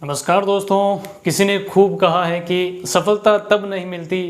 नमस्कार दोस्तों। किसी ने खूब कहा है कि सफलता तब नहीं मिलती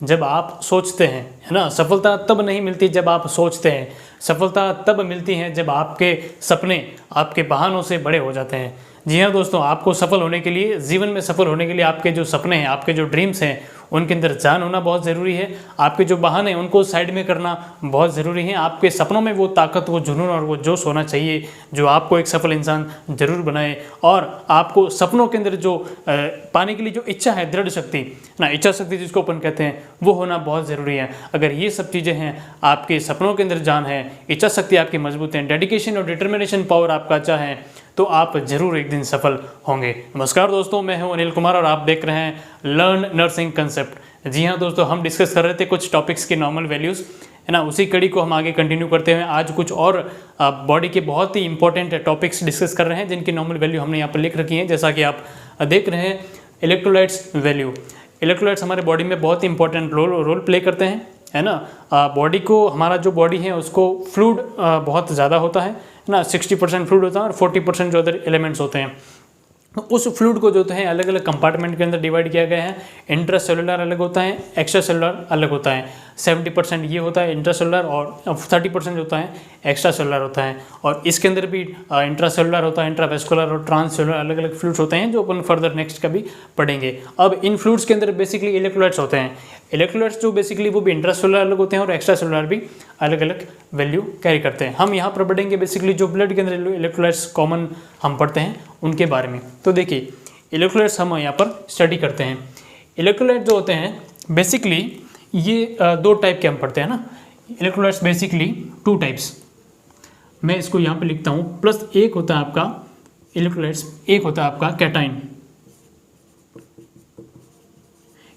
जब आप सोचते हैं, है ना। सफलता तब नहीं मिलती जब आप सोचते हैं, सफलता तब मिलती है जब आपके सपने आपके बहानों से बड़े हो जाते हैं। जी हाँ दोस्तों, आपको सफल होने के लिए, जीवन में सफल होने के लिए आपके जो सपने हैं, आपके जो ड्रीम्स हैं, उनके अंदर जान होना बहुत ज़रूरी है। आपके जो बहाने हैं उनको साइड में करना बहुत ज़रूरी है। आपके सपनों में वो ताकत, वो जुनून और वो जोश होना चाहिए जो आपको एक सफल इंसान जरूर बनाए। और आपको सपनों के अंदर जो पाने के लिए जो इच्छा है, दृढ़ शक्ति ना, इच्छा शक्ति जिसको अपन कहते हैं, वो होना बहुत ज़रूरी है। अगर ये सब चीज़ें हैं, आपके सपनों के अंदर जान है, इच्छा शक्ति आपकी मजबूत है, डेडिकेशन और डिटर्मिनेशन पावर आपका अच्छा है, तो आप जरूर एक दिन सफल होंगे। नमस्कार दोस्तों, मैं हूं अनिल कुमार और आप देख रहे हैं लर्न नर्सिंग कंसेप्ट। जी हां दोस्तों, हम डिस्कस कर रहे थे कुछ टॉपिक्स के नॉर्मल वैल्यूज़, है ना। उसी कड़ी को हम आगे कंटिन्यू करते हुए आज कुछ और बॉडी के बहुत ही इंपॉर्टेंट टॉपिक्स डिस्कस कर रहे हैं जिनकी नॉर्मल वैल्यू हमने यहाँ पर लिख रखी है। जैसा कि आप देख रहे हैं, इलेक्ट्रोलाइट्स वैल्यू। इलेक्ट्रोलाइट्स हमारे बॉडी में बहुत ही इंपॉर्टेंट रोल प्ले करते हैं, है ना। बॉडी को, हमारा जो बॉडी है उसको फ्लूइड बहुत ज़्यादा होता है ना। 60% फ्लूइड होता है और 40% जो अदर एलिमेंट्स होते हैं। उस फ्लूइड को जो है अलग अलग कंपार्टमेंट के अंदर डिवाइड किया गया है। इंट्रासेलुलर अलग होता है, एक्स्ट्रा सेलुलर अलग होता है। 70% ये होता है इंट्रासेलुलर और 30% होता है एक्स्ट्रा सेलुलर होता है। और इसके अंदर भी इंट्रासेलुलर होता है, इंट्रावेस्कुलर और ट्रांससेलुलर अलग अलग फ्लूइड्स होते हैं जो अपन फर्दर नेक्स्ट का भी पढ़ेंगे। अब इन फ्लूइड्स के अंदर बेसिकली इलेक्ट्रोलाइट्स होते हैं। इलेक्ट्रोलाइट्स जो बेसिकली वो भी इंट्रासेलुलर अलग होते हैं और एक्स्ट्रा सेलुलर भी अलग अलग वैल्यू कैरी करते हैं। हम यहाँ पर पढ़ेंगे बेसिकली जो ब्लड के अंदर इलेक्ट्रोलाइट्स कॉमन हम पढ़ते हैं उनके बारे में। तो देखिए, इलेक्ट्रोलाइट्स हम यहाँ पर स्टडी करते हैं। इलेक्ट्रोलाइट जो होते हैं बेसिकली ये दो टाइप के हम पढ़ते हैं ना। इलेक्ट्रोलाइट्स बेसिकली टू टाइप्स, मैं इसको यहाँ पे लिखता हूँ। प्लस एक होता है आपका इलेक्ट्रोलाइट्स, एक होता है आपका कैटाइन,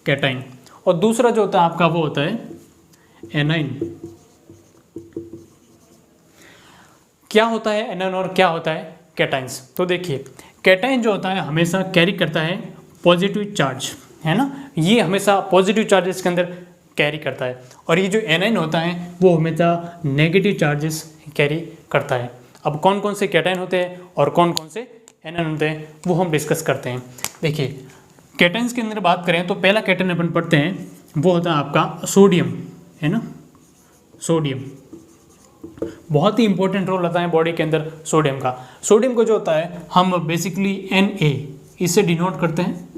कैटाइन, और दूसरा जो होता है आपका वो होता है एनाइन। क्या होता है एनाइन और क्या होता है कैटाइंस? तो देखिए, कैटाइन जो होता है हमेशा कैरी करता है पॉजिटिव चार्ज, है ना। ये हमेशा पॉजिटिव चार्जेस के अंदर कैरी करता है। और ये जो एनाइन होता है वो हमेशा नेगेटिव चार्जेस कैरी करता है। अब कौन कौन से कैटाइन होते हैं और कौन कौन से एनाइन होते हैं वो हम डिस्कस करते हैं। देखिए, कैटाइंस के अंदर बात करें तो पहला कैटाइन अपन पढ़ते हैं, वो होता है आपका सोडियम, है ना। सोडियम बहुत ही इंपॉर्टेंट रोल होता है बॉडी के अंदर सोडियम का। सोडियम को जो होता है हम बेसिकली Na इससे डिनोट करते हैं,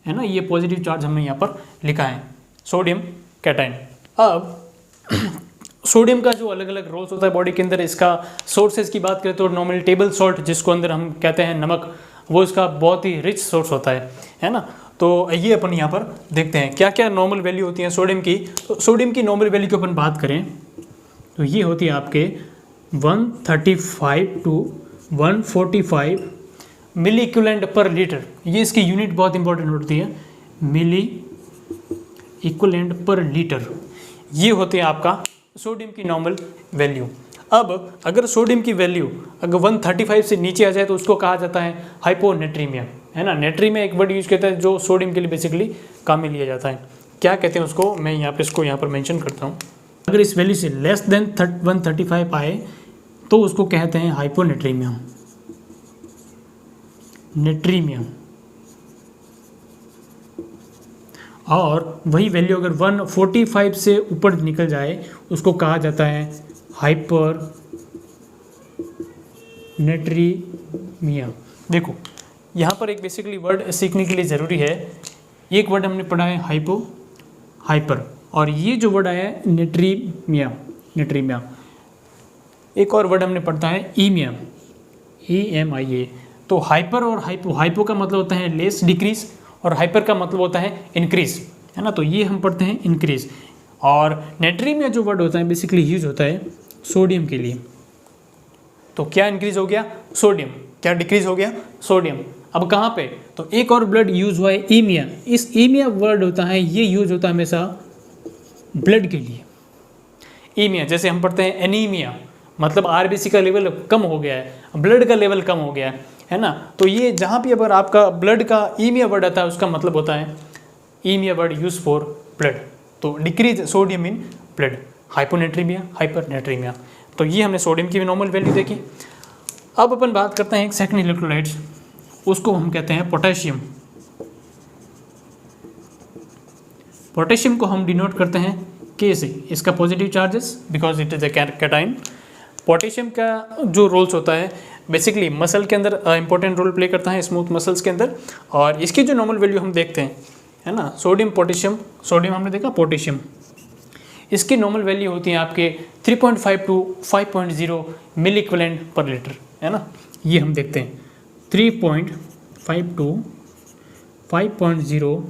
है ना। ये पॉजिटिव चार्ज हमने यहाँ पर लिखा है, सोडियम कैटाइन। अब सोडियम का जो अलग अलग रोल्स होता है बॉडी के अंदर, इसका सोर्सेज की बात करें तो नॉर्मल टेबल सॉल्ट जिसको अंदर हम कहते हैं नमक, वो इसका बहुत ही रिच सोर्स होता है ना। तो ये अपन यहाँ पर देखते हैं क्या क्या नॉर्मल वैल्यू होती है सोडियम की। तो सोडियम की नॉर्मल वैल्यू की अपन बात करें तो ये होती है आपके 135 to 145 milliequivalent per litre. ये इसकी यूनिट बहुत इंपॉर्टेंट होती है, मिली इक्विवेलेंट पर लीटर। ये होती है आपका सोडियम की नॉर्मल वैल्यू। अब अगर सोडियम की वैल्यू अगर 135 से नीचे आ जाए तो उसको कहा जाता है हाइपोनेट्रीमिया, है ना। नेट्रीमिया एक वर्ड यूज करता है जो सोडियम के लिए बेसिकली काम में लिया जाता है। क्या कहते हैं उसको, मैं यहाँ पे इसको यहाँ पर मेंशन करता हूँ। अगर इस वैल्यू से लेस देन 135 आए तो उसको कहते हैं हाइपोनेट्रीमिया, नेट्रीमिया। और वही वैल्यू अगर 145 से ऊपर निकल जाए उसको कहा जाता है हाइपर नेट्रीमिया। देखो, यहाँ पर एक बेसिकली वर्ड सीखने के लिए ज़रूरी है। एक वर्ड हमने पढ़ा है हाइपो, हाइपर, और ये जो वर्ड आया है नेट्रीमिया, नेट्रीमिया। एक और वर्ड हमने पढ़ता है ईमिया, EMIA। तो हाइपर और हाइपो, हाइपो का मतलब होता है लेस, डिक्रीज, और हाइपर का मतलब होता है इंक्रीज, है ना। तो ये हम पढ़ते हैं इंक्रीज। और नेट्रीमिया जो वर्ड होता है बेसिकली यूज होता है सोडियम के लिए। तो क्या इंक्रीज हो गया? सोडियम। क्या डिक्रीज हो गया? सोडियम। अब कहाँ पे? तो एक और ब्लड यूज हुआ है ईमिया। इस ईमिया वर्ड होता है, ये यूज होता है हमेशा ब्लड के लिए। ईमिया जैसे हम पढ़ते हैं एनीमिया, मतलब आरबीसी का लेवल कम हो गया है, ब्लड का लेवल कम हो गया है ना। तो ये जहाँ भी अगर आपका ब्लड का ईमिया वर्ड आता है उसका मतलब होता है ईमिया वर्ड यूज फॉर ब्लड। तो decrease sodium in blood, hyponatraemia, हाइपरनेट्रीमिया। तो ये हमने सोडियम की नॉर्मल वैल्यू देखी। अब अपन बात करते हैं एक सेकंड इलेक्ट्रोलाइट्स, उसको हम कहते हैं पोटेशियम। पोटेशियम को हम डिनोट करते हैं K से, इसका positive charges because it is a cation. Potassium का जो रोल्स होता है बेसिकली मसल के अंदर इंपॉर्टेंट रोल प्ले करता है, स्मूथ मसल्स के अंदर। और इसकी जो नॉर्मल वैल्यू हम देखते हैं, है ना, सोडियम पोटेशियम, सोडियम हमने देखा, पोटेशियम, इसकी नॉर्मल वैल्यू होती है आपके 3.5 to 5.0 milliequivalent per litre, है ना। ये हम देखते हैं 3.5 to 5.0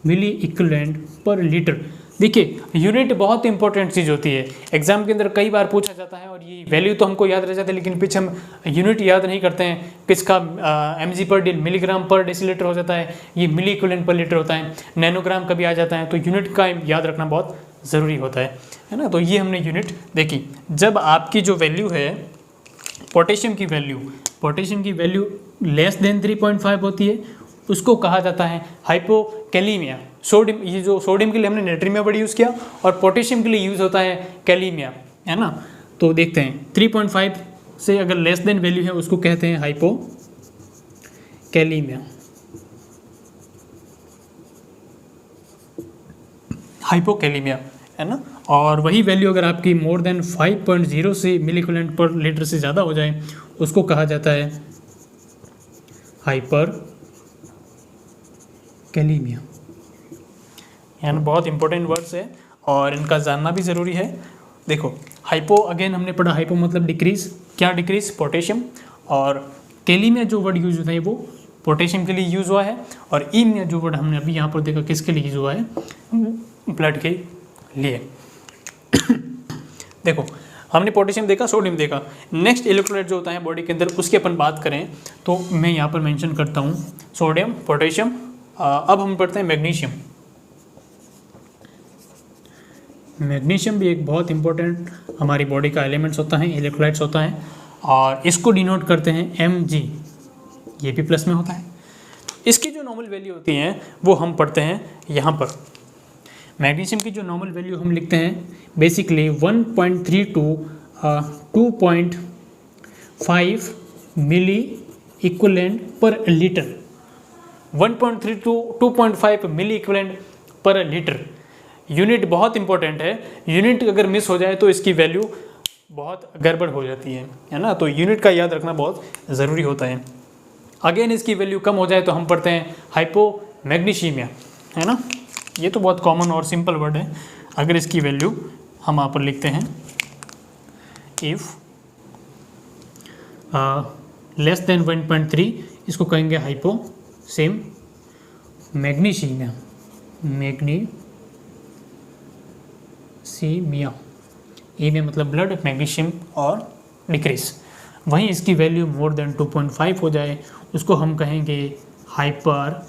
milliequivalent per litre. देखिए यूनिट बहुत इंपॉर्टेंट चीज़ होती है, एग्जाम के अंदर कई बार पूछा जाता है और ये वैल्यू तो हमको याद रह जाता है, लेकिन पीछे हम यूनिट याद नहीं करते हैं। किसका mg पर मिलीग्राम पर डेसीलीटर हो जाता है, ये मिली इक्विवेलेंट पर लीटर होता है, नैनोग्राम कभी आ जाता है, तो यूनिट का याद रखना बहुत ज़रूरी होता है ना। तो ये हमने यूनिट देखी। जब आपकी जो वैल्यू है पोटेशियम की वैल्यू लेस देन 3.5 होती है, उसको कहा जाता है हाइपोकैलीमिया। सोडियम, ये जो सोडियम के लिए हमने नाइट्रियम वर्ड यूज़ किया और पोटेशियम के लिए यूज़ होता है कैलीमिया, है ना। तो देखते हैं 3.5 से अगर लेस देन वैल्यू है उसको कहते हैं हाइपोकैलीमिया। है ना। और वही वैल्यू अगर आपकी मोर देन 5.0 से मिली इक्विवेलेंट पर लीटर से ज़्यादा हो जाए उसको कहा जाता है हाइपर कैलीमिया। यानी बहुत इंपॉर्टेंट वर्ड्स है और इनका जानना भी ज़रूरी है। देखो हाइपो, अगेन हमने पढ़ा, हाइपो मतलब डिक्रीज, क्या डिक्रीज, पोटेशियम। और कैलीमिया जो वर्ड यूज होता है वो पोटेशियम के लिए यूज़ हुआ है, और ईमिया जो वर्ड हमने अभी यहाँ पर देखा किसके लिए यूज़ हुआ है, ब्लड के लिए। देखो हमने पोटेशियम देखा, सोडियम देखा। नेक्स्ट इलेक्ट्रोलाइट जो होता है बॉडी के अंदर उसकी अपन बात करें तो मैं यहाँ पर मेंशन करता हूँ सोडियम, पोटेशियम। अब हम पढ़ते हैं मैग्नीशियम। मैग्नीशियम भी एक बहुत इंपॉर्टेंट हमारी बॉडी का एलिमेंट्स होता है, इलेक्ट्रोलाइट्स होता है, और इसको डिनोट करते हैं Mg, ये भी प्लस में होता है। इसकी जो नॉर्मल वैल्यू होती है वो हम पढ़ते हैं यहाँ पर। मैग्नीशियम की जो नॉर्मल वैल्यू हम लिखते हैं basically 1.3 to 2.5 milliequivalent per litre. 1.3 to 2.5 milliequivalent per litre. Unit बहुत इंपॉर्टेंट है, यूनिट अगर मिस हो जाए तो इसकी वैल्यू बहुत गड़बड़ हो जाती है ना। तो यूनिट का याद रखना बहुत ज़रूरी होता है। अगेन इसकी वैल्यू कम हो जाए तो हम पढ़ते हैं हाइपोमैग्नीशियमिया, है ना। ये तो बहुत कॉमन और सिंपल वर्ड है। अगर इसकी वैल्यू हम यहाँ पर लिखते हैं इफ़ लेस देन 1.3, इसको कहेंगे हाइपो, सेम मैग्नीशियमिया, मैग्नीशियमिया, ए में मतलब ब्लड, मैग्नीशियम और डिक्रीज। वहीं इसकी वैल्यू मोर देन 2.5 हो जाए उसको हम कहेंगे हाइपर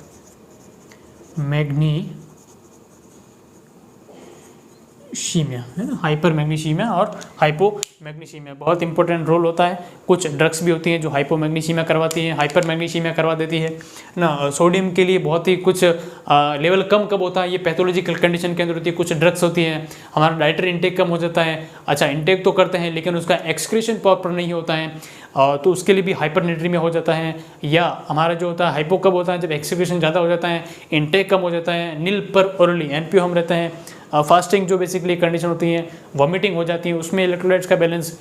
मैग्नीशियमिया, है ना। हाइपर मैग्नीशियमिया और हाइपो मैग्नीशियमिया बहुत इंपॉर्टेंट रोल होता है। कुछ ड्रग्स भी होती हैं जो हाइपो मैग्नीशियमिया करवाती हैं, हाइपर मैग्नीशियमिया करवा देती है ना। सोडियम के लिए बहुत ही कुछ लेवल कम कब होता है, ये पैथोलॉजिकल कंडीशन के अंदर होती है। कुछ ड्रग्स होती हैं, हमारा डाइटरी इंटेक कम हो जाता है, अच्छा इंटेक तो करते हैं लेकिन उसका एक्सक्रीशन प्रॉपर नहीं होता है, तो उसके लिए भी हाइपरनेट्रीमिया हो जाता है। या हमारा जो होता है हाइपो कब होता है, जब एक्सक्रीशन ज़्यादा हो जाता है, इंटेक कम हो जाता है, नील पर ओरली NPO हम रहते हैं, फास्टिंग जो बेसिकली कंडीशन होती है, वॉमिटिंग हो जाती है, उसमें इलेक्ट्रोलाइट्स का बैलेंस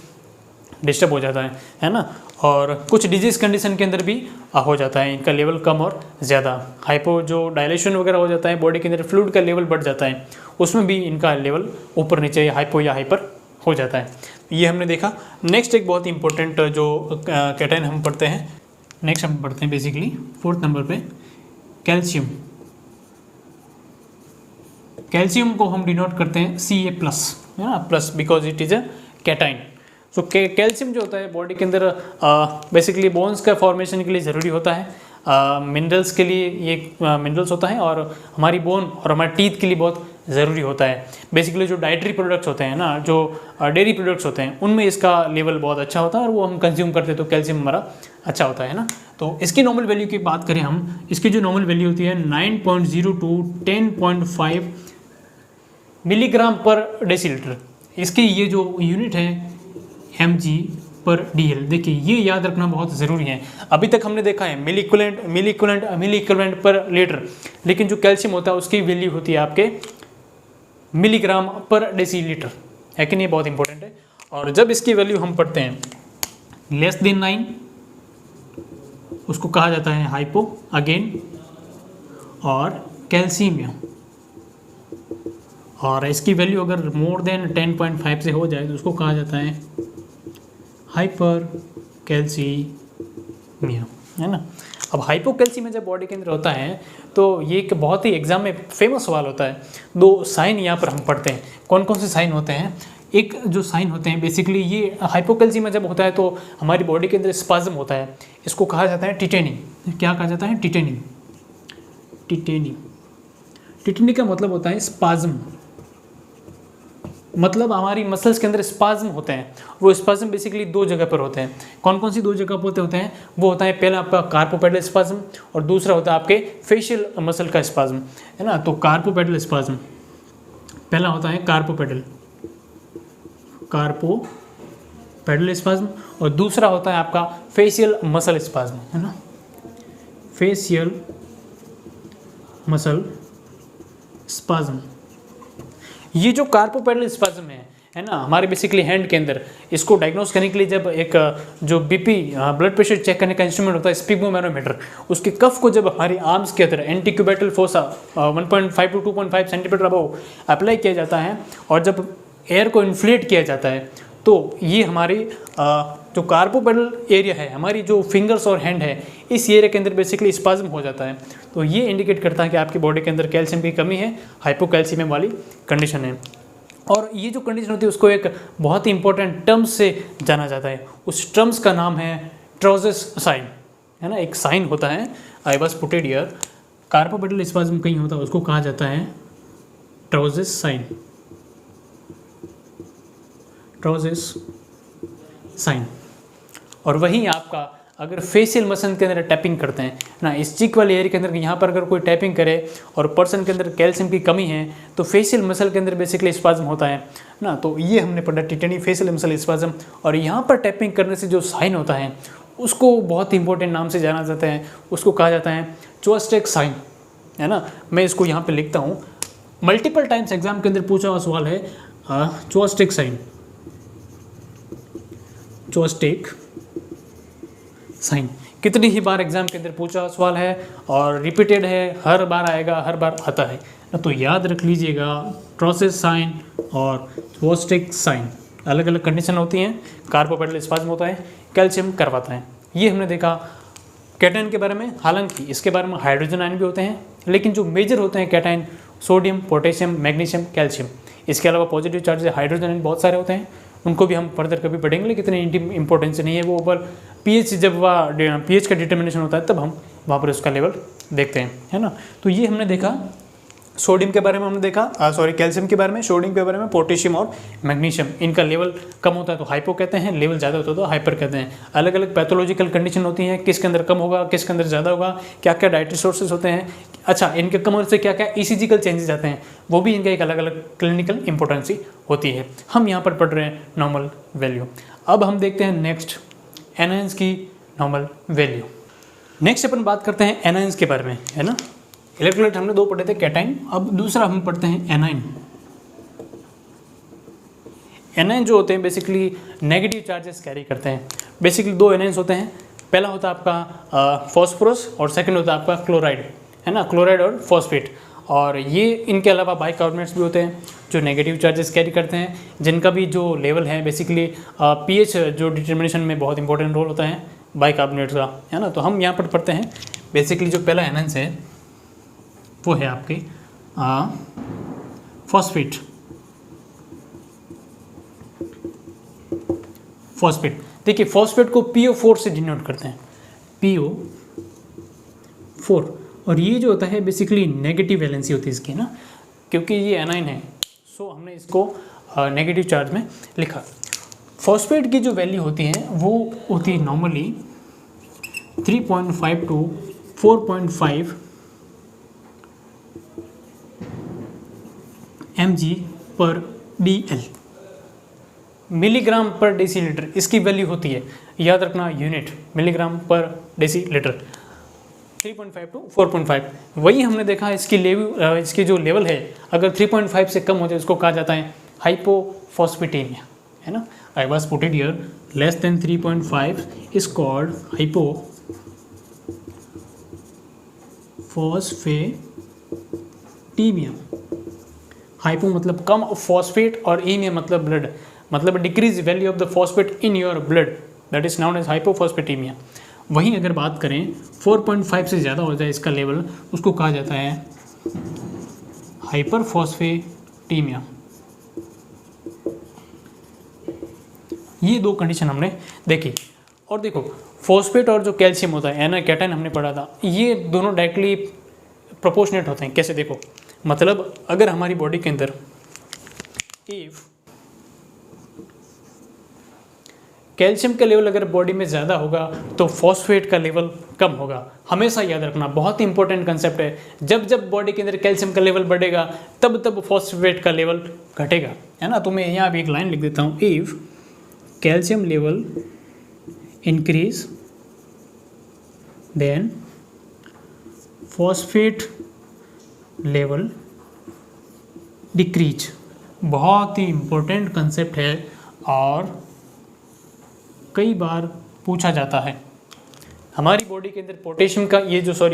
डिस्टर्ब हो जाता है ना। और कुछ डिजीज कंडीशन के अंदर भी हो जाता है, इनका लेवल कम और ज़्यादा। हाइपो जो डायलेशन वगैरह हो जाता है, बॉडी के अंदर फ्लूइड का लेवल बढ़ जाता है, उसमें भी इनका लेवल ऊपर नीचे हाइपो या हाइपर हो जाता है। ये हमने देखा। नेक्स्ट एक बहुत इंपॉर्टेंट जो कैटायन हम पढ़ते हैं, नेक्स्ट हम पढ़ते हैं बेसिकली 4th नंबर पे कैल्शियम। कैल्शियम को हम डिनोट करते हैं Ca+, है ना, plus, because it is a cation. So calcium जो होता है बॉडी के अंदर बेसिकली बोन्स का फॉर्मेशन के लिए ज़रूरी होता है, मिनरल्स के लिए ये मिनरल्स होता है, और हमारी बोन और हमारे टीथ के लिए बहुत ज़रूरी होता है। बेसिकली जो डाइटरी प्रोडक्ट्स होते हैं ना, जो डेयरी प्रोडक्ट्स होते हैं, उनमें इसका लेवल बहुत अच्छा होता है और वो हम कंज्यूम करते हैं तो कैल्शियम हमारा अच्छा होता है ना। तो इसकी नॉर्मल वैल्यू की बात करें हम, इसकी जो नॉर्मल वैल्यू होती है 9.0 टू 10.5 मिलीग्राम पर डेसीलीटर। इसकी ये जो यूनिट है Mg पर DL। देखिए ये याद रखना बहुत ज़रूरी है। अभी तक हमने देखा है मिली इक्विवेलेंट पर लीटर, लेकिन जो कैल्शियम होता है उसकी वैल्यू होती है आपके मिलीग्राम पर डेसीलीटर, है कि नहीं, बहुत इंपॉर्टेंट है। और जब इसकी वैल्यू हम पढ़ते हैं लेस देन 9, उसको कहा जाता है हाइपो अगेन, और कैल्सीमिया, और इसकी वैल्यू अगर मोर देन 10.5 से हो जाए तो उसको कहा जाता है हाइपर कैल्सीमिया, है ना। अब हाइपोकैल्सीमिया जब बॉडी के अंदर होता है तो ये एक बहुत ही एग्जाम में फेमस सवाल होता है। 2 साइन यहाँ पर हम पढ़ते हैं। कौन कौन से साइन होते हैं? एक जो साइन होते हैं बेसिकली, ये हाइपोकैल्सीमिया जब होता है तो हमारी बॉडी के अंदर स्पाज्म होता है, इसको कहा जाता है टिटेनी। क्या कहा जाता है? टिटेनी। टिटेनी का मतलब होता है स्पाज्म, मतलब हमारी मसल्स के अंदर स्पाज्म होते हैं। वो स्पाज्म बेसिकली 2 जगह पर होते हैं। कौन कौन सी 2 जगह पर होते हैं? वो होता है पहला आपका कार्पोपेडल स्पाज्म, और दूसरा होता है आपके फेशियल मसल का स्पाज्म, है ना। तो कार्पोपेडल स्पाज्म पहला होता है कार्पोपेडल स्पाज्म, और दूसरा होता है आपका फेशियल मसल स्पाज्म, है ना, फेशियल मसल स्पाज्म। ये जो कार्पोपेडल स्पाज्म है ना, हमारे बेसिकली हैंड के अंदर, इसको डायग्नोस करने के लिए जब एक जो बीपी ब्लड प्रेशर चेक करने का इंस्ट्रूमेंट होता है स्पिग्मोमेनोमीटर, उसके कफ को जब हमारी आर्म्स के अंदर antecubital fossa 1.5 to 2.5 centimetre above apply किया जाता है, और जब एयर को इन्फ्लेट किया जाता है तो ये हमारी जो कार्पोपेडल एरिया है, हमारी जो फिंगर्स और हैंड है, इस एरिया के अंदर बेसिकली स्पाज्म हो जाता है। तो ये इंडिकेट करता है कि आपकी बॉडी के अंदर कैल्शियम की कमी है, हाइपोकैल्सीमिया वाली कंडीशन है। और ये जो कंडीशन होती है उसको एक बहुत ही इंपॉर्टेंट टर्म्स से जाना जाता है। उस टर्म्स का नाम है ट्रोजेस साइन, है ना। एक साइन होता है, I was putted here, carpopedal spasm कहीं होता है उसको कहा जाता है ट्रोजेस साइन, ट्रोजेस साइन। और वहीं आपका अगर फेशियल मसल के अंदर टैपिंग करते हैं ना, इस चीक वाले एरिया के अंदर यहाँ पर अगर कोई टैपिंग करे और पर्सन के अंदर कैल्शियम की कमी है तो फेशियल मसल के अंदर बेसिकली स्पाज्म होता है ना। तो ये हमने पढ़ा टिटेनी, फेशियल मसल स्पाज्म। और यहाँ पर टैपिंग करने से जो साइन होता है उसको बहुत इंपॉर्टेंट नाम से जाना जाता है, उसको कहा जाता है चोस्टेक साइन, है ना। मैं इसको यहाँ पर लिखता हूँ, मल्टीपल टाइम्स एग्जाम के अंदर पूछा हुआ सवाल है चोस्टेक साइन, चोस्टेक साइन। कितनी ही बार एग्जाम के अंदर पूछा सवाल है और रिपीटेड है, हर बार आएगा, हर बार आता है ना। तो याद रख लीजिएगा, ट्रोजेस साइन और चोस्टेक साइन अलग अलग कंडीशन होती हैं। कार्पोपेडल स्पाज्म होता है, कैल्शियम करवाता है। ये हमने देखा कैटायन के बारे में। हालांकि इसके बारे में हाइड्रोजन आयन भी होते हैं, लेकिन जो मेजर होते हैं cation sodium, potassium, magnesium, calcium. इसके अलावा पॉजिटिव चार्ज हाइड्रोजन आयन बहुत सारे होते हैं, उनको भी हम फर्दर कभी पढ़ेंगे, लेकिन इतनी इंपॉर्टेंस नहीं है वो। ऊपर पीएच, जब वह पीएच का डिटर्मिनेशन होता है तब हम वहाँ पर उसका लेवल देखते हैं, है ना। तो ये हमने देखा सोडियम के बारे में, हमने देखा कैल्शियम के बारे में, सोडियम के बारे में, पोटेशियम और मैग्नीशियम। इनका लेवल कम होता है तो हाइपो कहते हैं, लेवल ज़्यादा होता है तो हाइपर कहते हैं। अलग अलग पैथोलॉजिकल कंडीशन होती हैं, किसके अंदर कम होगा, किसके अंदर ज़्यादा होगा, क्या क्या डाइटरी सोर्सेज होते हैं, अच्छा इनके कम होने से क्या क्या ईसीजिकल चेंजेस आते हैं, वो भी इनका एक अलग अलग क्लिनिकल इंपॉर्टेंसी होती है। हम यहाँ पर पढ़ रहे हैं नॉर्मल वैल्यू। अब हम देखते हैं नेक्स्ट एनायंस की नॉर्मल वैल्यू। नेक्स्ट अपन बात करते हैं एनायंस के बारे में, है ना। इलेक्ट्रोलाइट हमने 2 पढ़े थे, कैटाइन। अब दूसरा हम पढ़ते हैं एनाइन। एनाइन जो होते हैं बेसिकली नेगेटिव चार्जेस कैरी करते हैं। बेसिकली 2 एनाइंस होते हैं, पहला होता है आपका फॉस्फोरस और सेकंड होता है आपका क्लोराइड, है ना, क्लोराइड और फॉस्फेट। और ये इनके अलावा बाइकार्बोनेट्स भी होते हैं जो नेगेटिव चार्जेस कैरी करते हैं, जिनका भी जो लेवल है बेसिकली पीएच जो डिटर्मिनेशन में बहुत इंपॉर्टेंट रोल होता है बाइकार्बोनेट्स का, है ना। तो हम यहाँ पर पढ़ते हैं बेसिकली जो पहला एनाइंस है वो है आपके फॉस्फेट। फॉस्फेट देखिए, फॉस्फेट को PO4 से डिनोट करते हैं, PO4। और ये जो होता है बेसिकली नेगेटिव वैलेंसी होती है इसकी ना, क्योंकि ये एनाइन है, सो हमने इसको नेगेटिव चार्ज में लिखा। फॉस्फेट की जो वैल्यू होती है वो होती है नॉर्मली 3.5 to 4.5 mg/dl, मिलीग्राम पर डेसीलीटर इसकी वैल्यू होती है, याद रखना यूनिट मिलीग्राम पर डेसीलीटर, 3.5 टू 4.5। वही हमने देखा इसकी इसकी जो लेवल है अगर 3.5 से कम हो जाए उसको कहा जाता है हाइपोफॉस्फेटेमिया, है ना। I was put it here, less than 3.5 is called hypophosphatemia. Hypo मतलब कम फॉस्फेट और एमिया मतलब ब्लड, मतलब decrease value of the phosphate in your blood, that is known as hypophosphatemia. वहीं अगर बात करें 4.5 से ज़्यादा हो जाए इसका लेवल, उसको कहा जाता है हाइपरफॉस्फेटीमिया। ये दो कंडीशन हमने देखी। और देखो फॉस्फेट और जो कैल्शियम होता है ना, कैटायन हमने पढ़ा था, ये दोनों डायरेक्टली प्रोपोर्शनेट होते हैं। कैसे देखो, मतलब अगर हमारी बॉडी के अंदर इफ कैल्शियम का लेवल अगर बॉडी में ज़्यादा होगा तो फॉस्फेट का लेवल कम होगा। हमेशा याद रखना, बहुत ही इंपॉर्टेंट कंसेप्ट है। जब जब बॉडी के अंदर कैल्शियम का लेवल बढ़ेगा तब तब फॉस्फेट का लेवल घटेगा, है ना। तो मैं यहाँ भी एक लाइन लिख देता हूँ, if calcium level increase then phosphate level decrease. बहुत ही इंपॉर्टेंट कंसेप्ट है और कई बार पूछा जाता है। हमारी बॉडी के अंदर पोटेशियम का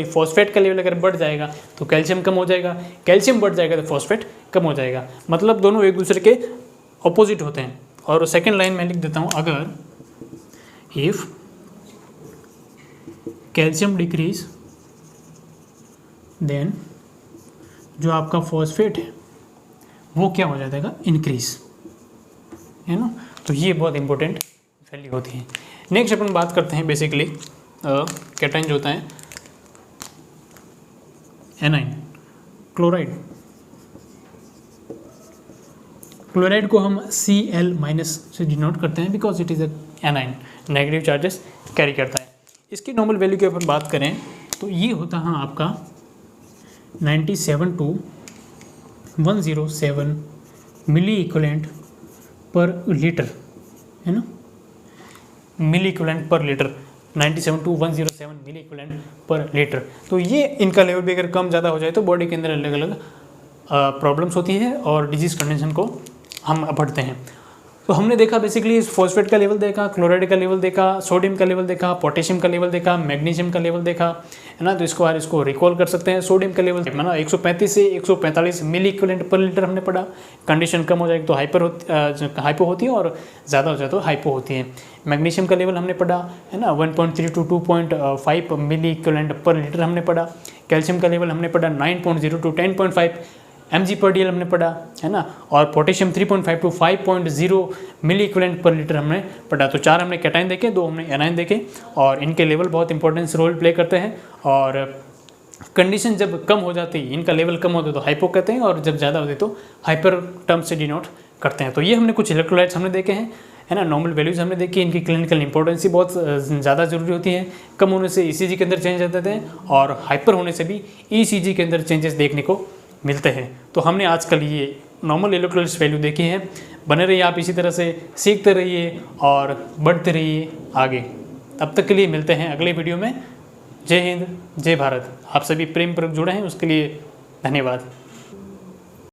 फॉस्फेट का लेवल अगर बढ़ जाएगा तो कैल्शियम कम हो जाएगा, कैल्शियम बढ़ जाएगा तो फॉस्फेट कम हो जाएगा, मतलब दोनों एक दूसरे के ऑपोजिट होते हैं। और सेकंड लाइन में लिख देता हूँ, अगर इफ कैल्शियम डिक्रीज देन जो आपका फॉस्फेट है वो क्या हो जाएगा, इंक्रीज, है ना। तो ये बहुत इंपॉर्टेंट वैल्यू होती है। नेक्स्ट अपन बात करते हैं बेसिकली कैटायन जो होता है एनाइन, क्लोराइड। क्लोराइड को हम Cl माइनस से डिनोट करते हैं because it is a A9, negative charges carry करता है। इसकी नॉर्मल वैल्यू की अपन बात करें तो ये होता है आपका 97 टू 107 मिली इक्वलेंट पर लीटर, है ना, मिली इक्वलेंट पर लीटर, 97 टू 107 मिली इक्वलेंट पर लीटर। तो ये इनका लेवल भी अगर कम ज़्यादा हो जाए तो बॉडी के अंदर अलग अलग प्रॉब्लम्स होती हैं और डिजीज़ कंडीशन को हम बढ़ते हैं। तो हमने देखा बेसिकली फॉस्फेट का लेवल देखा, क्लोराइड का लेवल देखा, सोडियम का लेवल देखा, पोटेशियम का लेवल देखा, मैग्नीशियम का लेवल देखा, है ना। तो इसको रिकॉल कर सकते हैं। सोडियम का लेवल है ना 135 से 145 मिली इक्विवेलेंट पर लीटर हमने पढ़ा। कंडीशन कम हो जाएगी तो हाइपो होती है और ज़्यादा हो जाए तो हाइपो होती है। मैग्नीशियम का लेवल हमने पढ़ा, है ना, 1.3 to 2.5 milliequivalent per litre हमने पढ़ा। कैल्शियम का लेवल हमने पढ़ा 9.0 टू 10.5 mg/dl हमने पढ़ा, है ना। और potassium 3.5 to 5.0 milliequivalent per litre हमने पढ़ा। तो 4 हमने कैटायन देखे, 2 हमने एनायन देखे और इनके लेवल बहुत इंपॉर्टेंस रोल प्ले करते हैं। और कंडीशन जब कम हो जाती है, इनका लेवल कम होता है तो हाइपो कहते हैं और जब ज़्यादा होती है तो हाइपर टर्म से डिनोट करते हैं। तो ये हमने कुछ इलेक्ट्रोलाइट्स हमने देखे हैं, है ना। नॉर्मल वैल्यूज़ हमने देखी, इनकी क्लिनिकल इंपॉर्टेंस ही बहुत ज़्यादा ज़रूरी होती है। कम होने से ECG के अंदर चेंज आते हैं और हाइपर होने से भी ECG के अंदर चेंजेस देखने को मिलते हैं। तो हमने आजकल ये नॉर्मल इलेक्ट्रोलाइट्स वैल्यू देखी है। बने रहिए आप इसी तरह से, सीखते रहिए और बढ़ते रहिए आगे। तब तक के लिए मिलते हैं अगले वीडियो में। जय हिंद, जय भारत। आप सभी प्रेम पूर्वक जुड़े हैं उसके लिए धन्यवाद।